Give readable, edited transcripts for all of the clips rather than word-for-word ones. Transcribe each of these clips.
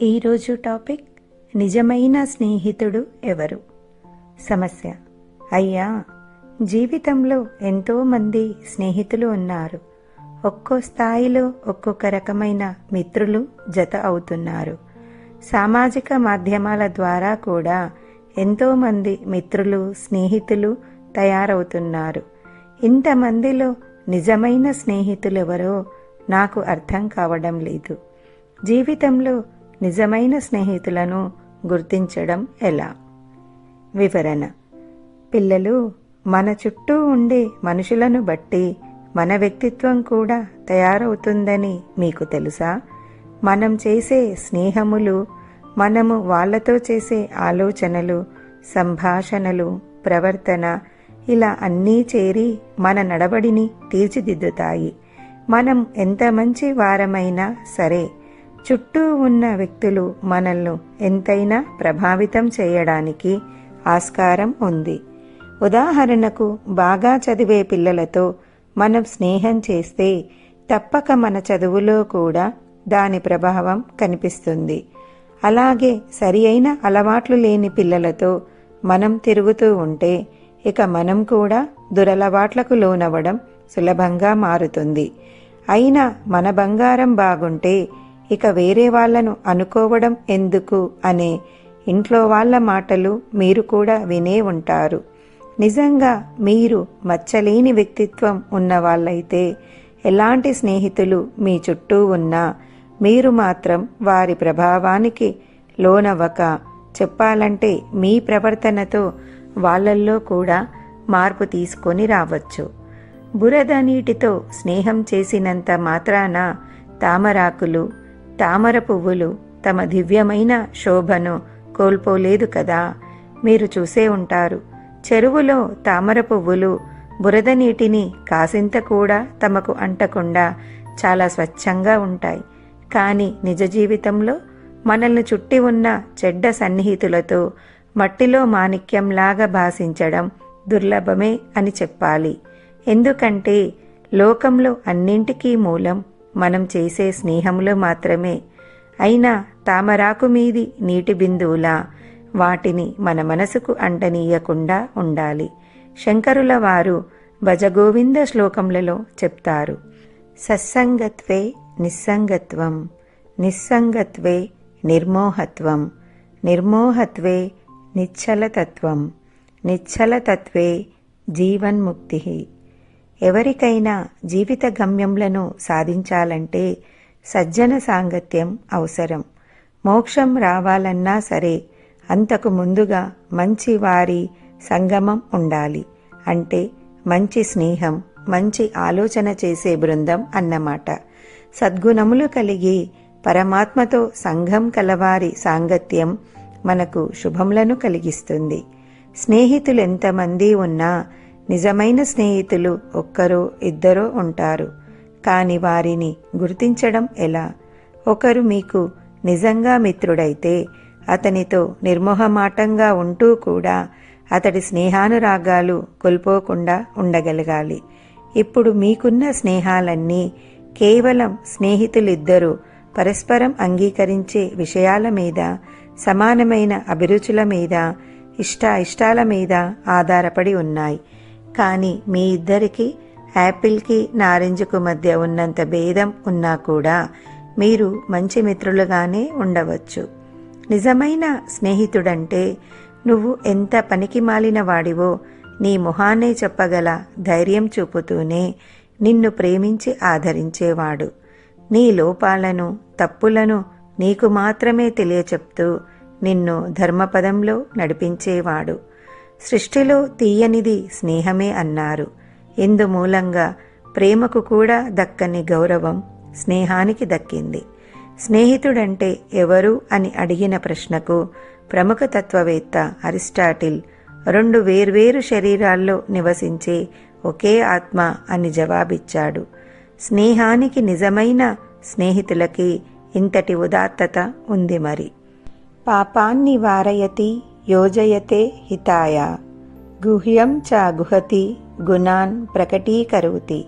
ఈరోజు టాపిక్ నిజమైన స్నేహితుడు ఎవరు? సమస్య: అయ్యా, జీవితంలో ఎంతోమంది స్నేహితులు ఉన్నారు. ఒక్కో స్థాయిలో ఒక్కొక్క రకమైన మిత్రులు జత అవుతున్నారు. సామాజిక మాధ్యమాల ద్వారా కూడా ఎంతోమంది మిత్రులు, స్నేహితులు తయారవుతున్నారు. ఇంతమందిలో నిజమైన స్నేహితులెవరో నాకు అర్థం కావడం లేదు. జీవితంలో నిజమైన స్నేహితులను గుర్తించడం ఎలా? వివరణ: పిల్లలు, మన చుట్టూ ఉండే మనుషులను బట్టి మన వ్యక్తిత్వం కూడా తయారవుతుందని మీకు తెలుసా? మనం చేసే స్నేహములు, మనము వాళ్ళతో చేసే ఆలోచనలు, సంభాషణలు, ప్రవర్తన ఇలా అన్నీ చేరి మన నడవడిని తీర్చిదిద్దుతాయి. మనం ఎంత మంచి వారమైనా సరే, చుట్టూ ఉన్న వ్యక్తులు మనల్ని ఎంతైనా ప్రభావితం చేయడానికి ఆస్కారం ఉంది. ఉదాహరణకు, బాగా చదివే పిల్లలతో మనం స్నేహం చేస్తే తప్పక మన చదువులో కూడా దాని ప్రభావం కనిపిస్తుంది. అలాగే సరి అయిన అలవాట్లు లేని పిల్లలతో మనం తిరుగుతూ ఉంటే ఇక మనం కూడా దురలవాట్లకు లోనవ్వడం సులభంగా మారుతుంది. అయినా మన బంగారం బాగుంటే ఇక వేరే వాళ్లను అనుకోవడం ఎందుకు అనే ఇంట్లో వాళ్ళ మాటలు మీరు కూడా వినే ఉంటారు. నిజంగా మీరు మచ్చలేని వ్యక్తిత్వం ఉన్నవాళ్ళైతే ఎలాంటి స్నేహితులు మీ చుట్టూ ఉన్నా మీరు మాత్రం వారి ప్రభావానికి లోనవ్వక, చెప్పాలంటే మీ ప్రవర్తనతో వాళ్ళల్లో కూడా మార్పు తీసుకొని రావచ్చు. బురద నీటితో స్నేహం చేసినంత మాత్రాన తామరాకులు, తామర పువ్వులు తమ దివ్యమైన శోభను కోల్పోలేదు కదా. మీరు చూసే ఉంటారు, చెరువులో తామర పువ్వులు బురద నీటిని కాసింత కూడా తమకు అంటకుండా చాలా స్వచ్ఛంగా ఉంటాయి. కానీ నిజ జీవితంలో మనల్ని చుట్టి ఉన్న చెడ్డ సన్నిహితులతో మట్టిలో మాణిక్యంలాగా భాసించడం దుర్లభమే అని చెప్పాలి. ఎందుకంటే లోకంలో అన్నింటికీ మూలం మనం చేసే స్నేహములు మాత్రమే. అయినా తామరాకు మీది నీటి బిందువులా వాటిని మన మనసుకు అంటనీయకుండా ఉండాలి. శంకరుల వారు భజగోవింద శ్లోకములలో చెప్తారు: సత్సంగత్వే నిస్సంగత్వం, నిస్సంగత్వే నిర్మోహత్వం, నిర్మోహత్వే నిశ్చలతత్వం, నిశ్చలతత్వే జీవన్ముక్తి. ఎవరికైనా జీవిత గమ్యములను సాధించాలంటే సజ్జన సాంగత్యం అవసరం. మోక్షం రావాలన్నా సరే అంతకు ముందుగా మంచి వారి సంగమం ఉండాలి. అంటే మంచి స్నేహం, మంచి ఆలోచన చేసే బృందం అన్నమాట. సద్గుణములు కలిగి పరమాత్మతో సంఘం కలవారి సాంగత్యం మనకు శుభములను కలిగిస్తుంది. స్నేహితులు ఎంతమంది ఉన్నా నిజమైన స్నేహితులు ఒక్కరో ఇద్దరో ఉంటారు. కాని వారిని గుర్తించడం ఎలా? ఒకరు మీకు నిజంగా మిత్రుడైతే అతనితో నిర్మోహమాటంగా ఉంటూ కూడా అతడి స్నేహానురాగాలు కోల్పోకుండా ఉండగలగాలి. ఇప్పుడు మీకున్న స్నేహాలన్నీ కేవలం స్నేహితులిద్దరూ పరస్పరం అంగీకరించే విషయాల మీద, సమానమైన అభిరుచుల మీద, ఇష్టాల మీద ఆధారపడి ఉన్నాయి. కానీ మీ ఇద్దరికి యాపిల్కి నారింజకు మధ్య ఉన్నంత భేదం ఉన్నా కూడా మీరు మంచి మిత్రులుగానే ఉండవచ్చు. నిజమైన స్నేహితుడంటే నువ్వు ఎంత పనికి మాలిన వాడివో నీ మొహాన్నే చెప్పగల ధైర్యం చూపుతూనే నిన్ను ప్రేమించి ఆదరించేవాడు. నీ లోపాలను, తప్పులను నీకు మాత్రమే తెలియచెప్తూ నిన్ను ధర్మపదంలో నడిపించేవాడు. సృష్టిలో తీయనిది స్నేహమే అన్నారు. ఇందుమూలంగా ప్రేమకు కూడా దక్కని గౌరవం స్నేహానికి దక్కింది. స్నేహితుడంటే ఎవరు అని అడిగిన ప్రశ్నకు ప్రముఖ తత్వవేత్త అరిస్టాటిల్ 2 వేర్వేరు శరీరాల్లో నివసించే ఒకే ఆత్మ అని జవాబిచ్చాడు. స్నేహానికి, నిజమైన స్నేహితులకి ఇంతటి ఉదాత్తత ఉంది మరి. పాపాన్ని వారయతి యోజయతే హితాయ, గుహ్యం చ గుహతి గుణాన్ ప్రకటీకరోతి,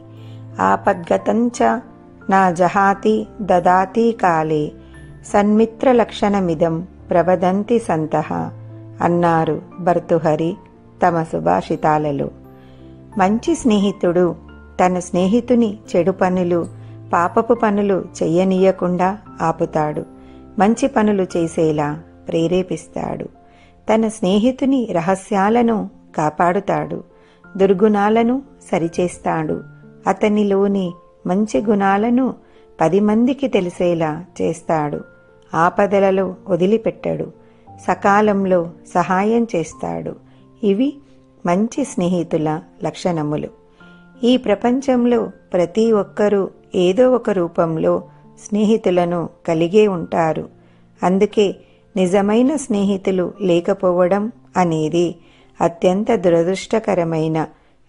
ఆపద్గతం చ నా జహాతి దదాతి కాలే, సన్మిత్రలక్షణమిదం ప్రవదంతి సంతః అన్నారు భర్తృహరి తమ సుభాషితాలలో. మంచి స్నేహితుడు తన స్నేహితుని చెడు పనులు, పాపపు పనులు చెయ్యనీయకుండా ఆపుతాడు. మంచి పనులు చేసేలా ప్రేరేపిస్తాడు. తన స్నేహితుని రహస్యాలను కాపాడుతాడు. దుర్గుణాలను సరిచేస్తాడు. అతనిలోని మంచి గుణాలను 10 మందికి తెలిసేలా చేస్తాడు. ఆపదలలో వదిలిపెట్టడు. సకాలంలో సహాయం చేస్తాడు. ఇవి మంచి స్నేహితుల లక్షణములు. ఈ ప్రపంచంలో ప్రతి ఒక్కరూ ఏదో ఒక రూపంలో స్నేహితులను కలిగే ఉంటారు. అందుకే నిజమైన స్నేహితులు లేకపోవడం అనేది అత్యంత దురదృష్టకరమైన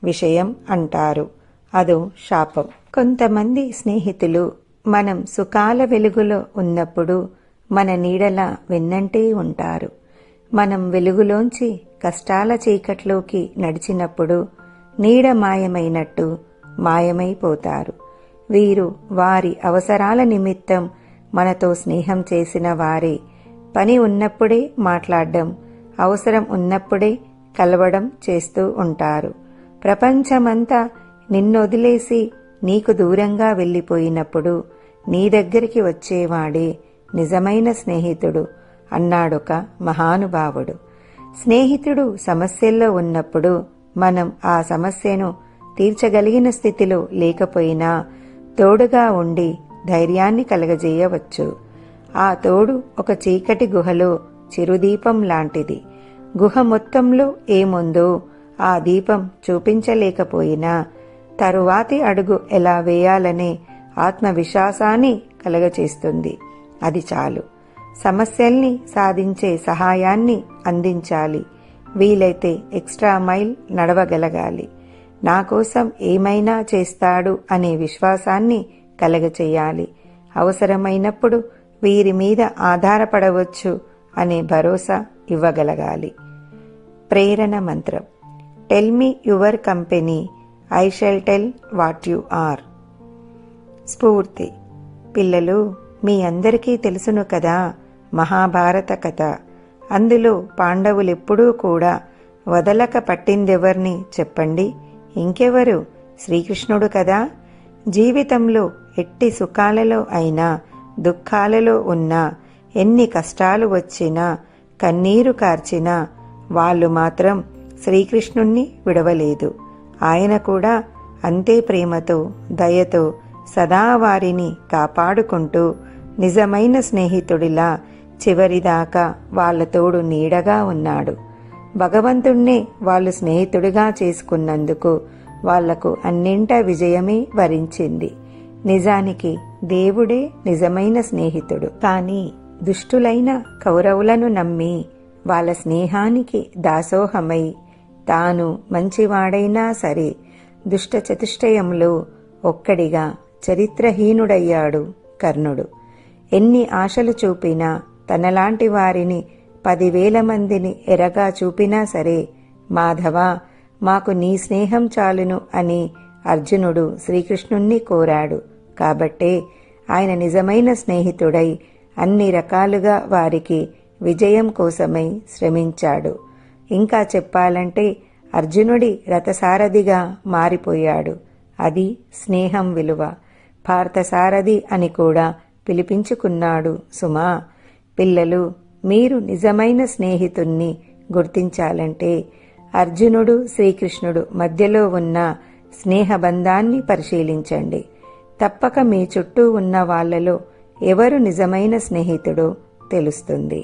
విషయం అంటారు. అదో శాపం. కొంతమంది స్నేహితులు మనం సుఖాల వెలుగులో ఉన్నప్పుడు మన నీడలా వెన్నంటే ఉంటారు. మనం వెలుగులోంచి కష్టాల చీకట్లోకి నడిచినప్పుడు నీడ మాయమైనట్టు మాయమైపోతారు. వీరు వారి అవసరాల నిమిత్తం మనతో స్నేహం చేసిన వారే. పని ఉన్నప్పుడే మాట్లాడడం, అవసరం ఉన్నప్పుడే కలవడం చేస్తూ ఉంటారు. ప్రపంచమంతా నిన్నొదిలేసి నీకు దూరంగా వెళ్ళిపోయినప్పుడు నీ దగ్గరికి వచ్చేవాడే నిజమైన స్నేహితుడు అన్నాడొక మహానుభావుడు. స్నేహితుడు సమస్యల్లో ఉన్నప్పుడు మనం ఆ సమస్యను తీర్చగలిగిన స్థితిలో లేకపోయినా తోడుగా ఉండి ధైర్యాన్ని కలగజేయవచ్చు. ఆ తోడు ఒక చీకటి గుహలో చిరుదీపం లాంటిది. గుహ మొత్తంలో ఏముందో ఆ దీపం చూపించలేకపోయినా తరువాతి అడుగు ఎలా వేయాలనే ఆత్మవిశ్వాసాన్ని కలగచేస్తుంది. అది చాలు. సమస్యల్ని సాధించే సహాయాన్ని అందించాలి. వీలైతే ఎక్స్ట్రా మైల్ నడవగలగాలి. నా కోసం ఏమైనా చేస్తాడు అనే విశ్వాసాన్ని కలగచేయాలి. అవసరమైనప్పుడు వీరి మీద ఆధారపడవచ్చు అనే భరోసా ఇవ్వగలగాలి. ప్రేరణ మంత్రం. Tell me your company, I shall tell what you are. స్ఫూర్తి. పిల్లలు, మీ అందరికీ తెలుసును కదా మహాభారత కథ. అందులో పాండవులెప్పుడూ కూడా వదలక పట్టిందెవర్ని చెప్పండి? ఇంకెవరు? శ్రీకృష్ణుడు కదా. జీవితంలో ఎట్టి సుఖాలలో అయినా దుఃఖాలలో ఉన్నా, ఎన్ని కష్టాలు వచ్చినా, కన్నీరు కార్చినా వాళ్ళు మాత్రం శ్రీకృష్ణుణ్ణి విడవలేదు. ఆయన కూడా అంతే ప్రేమతో, దయతో సదా వారిని కాపాడుకుంటూ నిజమైన స్నేహితుడిలా చివరిదాకా వాళ్ళ తోడు నీడగా ఉన్నాడు. భగవంతుణ్ణే వాళ్ళు స్నేహితుడిగా చేసుకున్నందుకు వాళ్లకు అన్నింటా విజయమే వరించింది. నిజానికి దేవుడే నిజమైన స్నేహితుడు. కానీ దుష్టులైన కౌరవులను నమ్మి వాళ్ళ స్నేహానికి దాసోహమై తాను మంచివాడైనా సరే దుష్ట చతుష్టయంలో ఒక్కడిగా చరిత్రహీనుడయ్యాడు కర్ణుడు. ఎన్ని ఆశలు చూపినా, తనలాంటి వారిని 10,000 మందిని ఎరగా చూపినా సరే, మాధవా మాకు నీ స్నేహం చాలును అని అర్జునుడు శ్రీకృష్ణుణ్ణి కోరాడు. కాబట్టే ఆయన నిజమైన స్నేహితుడై అన్ని రకాలుగా వారికి విజయం కోసమై శ్రమించాడు. ఇంకా చెప్పాలంటే అర్జునుడి రథసారథిగా మారిపోయాడు. అది స్నేహం విలువ. పార్థసారథి అని కూడా పిలిపించుకున్నాడు సుమా. పిల్లలు, మీరు నిజమైన స్నేహితుణ్ణి గుర్తించాలంటే అర్జునుడు శ్రీకృష్ణుడు మధ్యలో ఉన్న స్నేహబంధాన్ని పరిశీలించండి. తప్పక మీ చుట్టూ ఉన్న వాళ్లలో ఎవరు నిజమైన స్నేహితుడో తెలుస్తుంది.